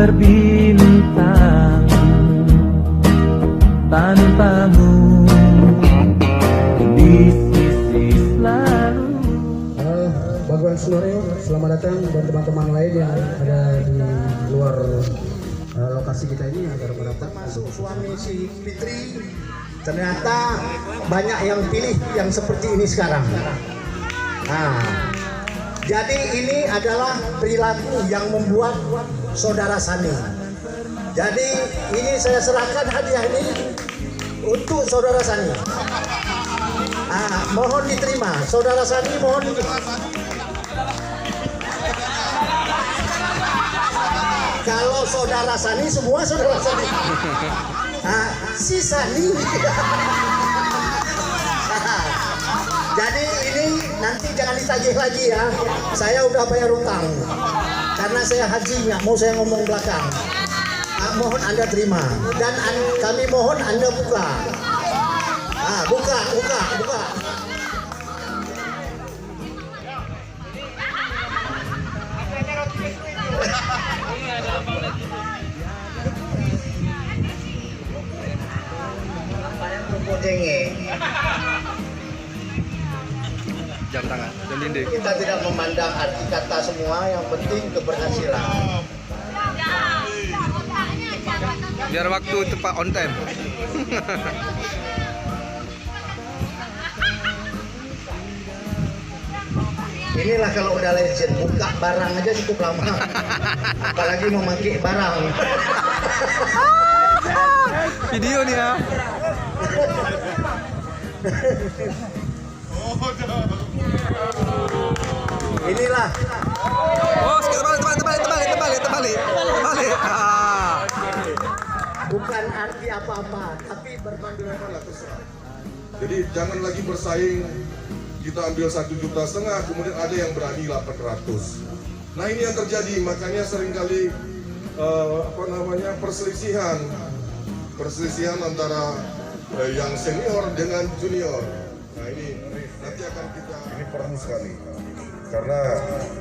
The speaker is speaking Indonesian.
berbintang tanpamu di sisi selalu. Bagwan Sunorio, selamat datang, dan teman-teman lain yang ada di luar lokasi kita ini agar merapat. Masuk suami si Fitri, ternyata banyak yang pilih yang seperti ini sekarang. Nah, jadi ini adalah perilaku yang membuat saudara Sani. Jadi ini saya serahkan hadiah ini untuk saudara Sani. Mohon diterima, saudara Sani, mohon diterima. Kalau saudara Sani, semua saudara Sani. Si Sani. Jadi ini nanti jangan ditagih lagi ya. Saya udah bayar utang. Karena saya haji, nggak mau saya ngomong belakang. Mohon Anda terima. Dan kami mohon Anda buka. Buka. Jam tangan, jam dinding. Kita tidak memandang arti kata semua, yang penting keberhasilan. Biar waktu tepat on time. Inilah kalau udah legend, buka barang aja cukup lama. Apalagi memakai barang. Video nih ya. Inilah. Oh, terbalik. Bukan arti apa-apa, tapi berbanding. Jadi jangan lagi bersaing, kita ambil 1,5 juta, kemudian ada yang berani 800. Nah ini yang terjadi, makanya seringkali perselisihan antara yang senior dengan junior. Nah ini nanti akan kita, ini perlu sekali karena